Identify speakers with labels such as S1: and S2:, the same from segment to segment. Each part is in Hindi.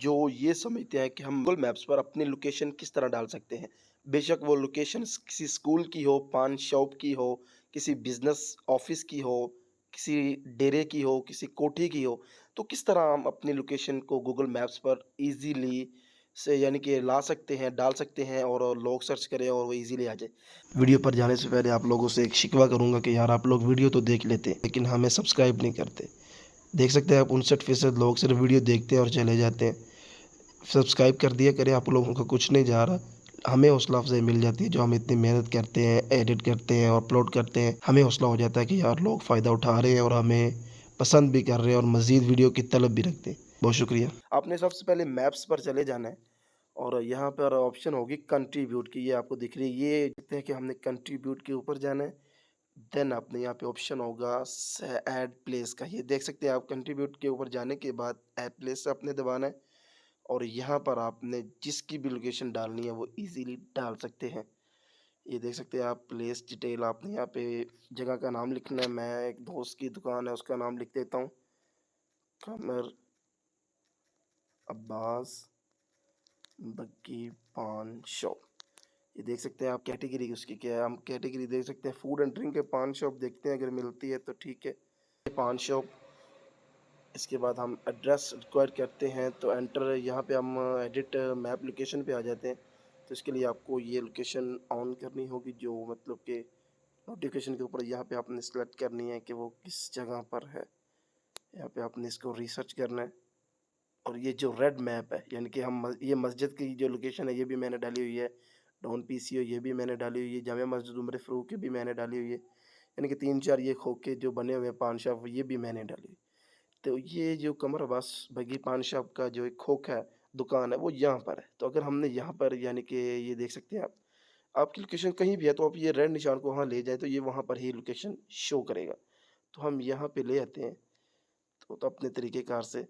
S1: जो ये समझते हैं कि हम गूगल मैप्स पर अपनी लोकेशन किस तरह डाल सकते हैं। बेशक वो लोकेशन किसी स्कूल की हो, पान शॉप की हो, किसी बिजनेस ऑफिस की हो, किसी डेरे की हो, किसी कोठी की हो, तो किस तरह हम अपनी लोकेशन को गूगल मैप्स पर इजीली से यानी कि ला सकते हैं, डाल सकते हैं और लोग सर्च करें और वो इजीली आ जाए। वीडियो पर जाने से पहले आप लोगों से एक शिकवा करूंगा कि यार आप लोग वीडियो तो देख लेते लेकिन हमें सब्सक्राइब नहीं करते। देख सकते हैं आप 59% लोग सिर्फ वीडियो देखते हैं और चले जाते हैं। सब्सक्राइब कर दिया करें, आप लोगों का कुछ नहीं जा रहा। हमें हौसला अफजाई मिल जाती है, जो हम इतनी मेहनत करते हैं, एडिट करते हैं और अपलोड करते हैं, हमें हौसला हो जाता है कि यार लोग फ़ायदा उठा रहे हैं और हमें पसंद भी कर रहे हैं और मज़ीद वीडियो की तलब भी रखते हैं। बहुत शुक्रिया। आपने सबसे पहले मैप्स पर चले जाना है और यहाँ पर ऑप्शन होगी कंट्रीब्यूट की, ये आपको दिख रही है। ये देखते हैं कि हमने कंट्रीब्यूट के ऊपर जाना है। देन आपने यहाँ पे ऑप्शन होगा ऐड प्लेस का, ये देख सकते हैं आप। कंट्रीब्यूट के ऊपर जाने के बाद ऐड प्लेस आपने दबाना है और यहाँ पर आपने जिसकी भी लोकेशन डालनी है वो इजीली डाल सकते हैं। ये देख सकते हैं आप, प्लेस डिटेल आपने यहाँ पे जगह का नाम लिखना है। मैं एक दोस्त की दुकान है उसका नाम लिख देता हूँ, कमर अब्बास बग्गी पान शॉप। ये देख सकते हैं आप, कैटेगरी उसकी क्या है, हम कैटेगरी देख सकते हैं फूड एंड ड्रिंक के पान शॉप, देखते हैं अगर मिलती है तो ठीक है। पान शॉप, इसके बाद हम एड्रेस रिक्वायर करते हैं तो एंटर, यहाँ पे हम एडिट मैप लोकेशन पे आ जाते हैं। तो इसके लिए आपको ये लोकेशन ऑन करनी होगी, जो मतलब कि नोटिफिकेशन के ऊपर यहाँ पे आपने सेलेक्ट करनी है कि वो किस जगह पर है। यहाँ पे आपने इसको रिसर्च करना है और ये जो रेड मैप है यानी कि हम ये मस्जिद की जो लोकेशन है ये भी मैंने डाली हुई है, डॉन पीसीओ ये भी मैंने डाली हुई है, जामिया मस्जिद उम्र फ़ारूक की भी मैंने डाली हुई है, यानी कि 3-4 ये खोखे जो बने हुए हैं पान शॉप ये भी मैंने डाली हुई। तो ये जो कमर अब्बास बग्गी पान शॉप का जो एक खोखा है, दुकान है, वो यहाँ पर है। तो अगर हमने यहाँ पर यानी कि ये देख सकते हैं आप, आपकी लोकेशन कहीं भी है तो आप ये रेड निशान को वहाँ ले जाएँ तो ये वहाँ पर ही लोकेशन शो करेगा। तो हम यहाँ पे ले आते हैं तो अपने तरीक़ेकार से।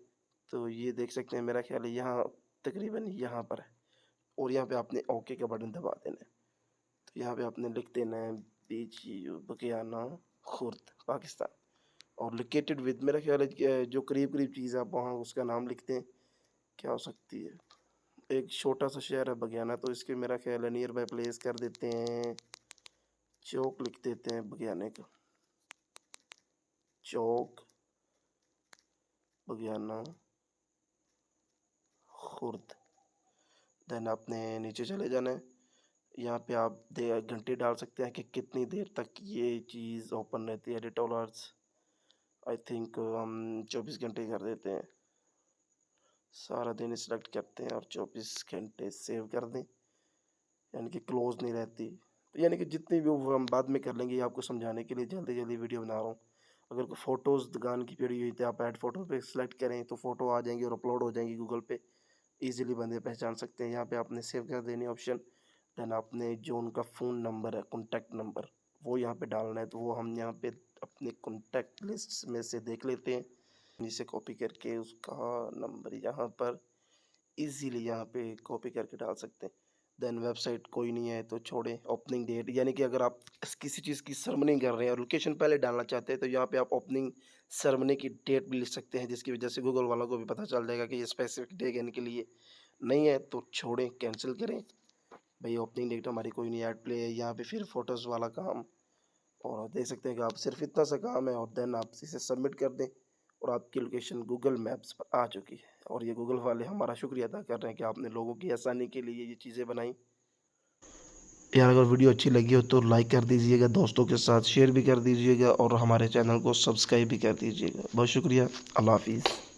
S1: तो ये देख सकते हैं, मेरा ख़्याल है यहाँ तकरीबन यहाँ पर है और यहाँ पे आपने ओके का बटन दबा देना है। तो यहाँ पे आपने लिख देना है BGU बगियाना खुर्द पाकिस्तान और लोकेटेड विद, मेरा ख़्याल है कि जो करीब-करीब चीज़ है आप वहाँ उसका नाम लिखते हैं। क्या हो सकती है? एक छोटा-सा शहर है बगियाना, तो इसके मेरा ख़्याल है नियर बाय प्लेस कर देते हैं, चौक लिख देते हैं बगियाने का। चौक बगियाना खुर्द। देन आपने नीचे चले जाना है। यहाँ पे आप घंटे डाल सकते हैं कि कितनी देर तक ये चीज़ ओपन रहती है। Edit all hours, I think हम 24 घंटे कर देते हैं। सारा दिन सिलेक्ट करते हैं और 24 घंटे सेव कर दें, यानी कि क्लोज नहीं रहती। तो यानी कि जितनी भी वो हम बाद में कर लेंगे, ये आपको समझाने के लिए जल्दी जल्दी वीडियो बना रहा हूँ। अगर कोई फ़ोटोज़ दुकान की पड़ी हुई थी, आप ऐड फ़ोटो पे सेलेक्ट करें तो फ़ोटो आ जाएंगी और अपलोड हो जाएंगी गूगल पे, ईजिली बंदे पहचान सकते हैं। यहाँ पे आपने सेव कर देनी ऑप्शन। देन आपने जो उनका फ़ोन नंबर है, कॉन्टैक्ट नंबर, वो यहाँ पे डालना है। तो वो हम यहाँ पे अपने कॉन्टैक्ट लिस्ट में से देख लेते हैं, जिसे कॉपी करके उसका नंबर यहाँ पर इजीली यहाँ पे कॉपी करके डाल सकते हैं। देन वेबसाइट कोई नहीं है तो छोड़ें। ओपनिंग डेट, यानी कि अगर आप किसी चीज़ की सेरेमनी कर रहे हैं और लोकेशन पहले डालना चाहते हैं तो यहाँ पे आप ओपनिंग सेरेमनी की डेट भी लिख सकते हैं, जिसकी वजह से गूगल वालों को भी पता चल जाएगा कि ये स्पेसिफिक डे के लिए नहीं है। तो छोड़ें, कैंसिल करें भाई, ओपनिंग डेट हमारी कोई नहीं। ऐड प्ले है यहाँ पे, फिर फ़ोटोज़ वाला काम, और देख सकते हैं कि आप सिर्फ इतना सा काम है और देन आप इसे सबमिट कर दें और आपकी लोकेशन गूगल मैप्स पर आ चुकी है। और ये गूगल वाले हमारा शुक्रिया अदा कर रहे हैं कि आपने लोगों की आसानी के लिए ये चीज़ें बनाई। यार अगर वीडियो अच्छी लगी हो तो लाइक कर दीजिएगा, दोस्तों के साथ शेयर भी कर दीजिएगा और हमारे चैनल को सब्सक्राइब भी कर दीजिएगा। बहुत शुक्रिया। अल्लाह हाफिज़।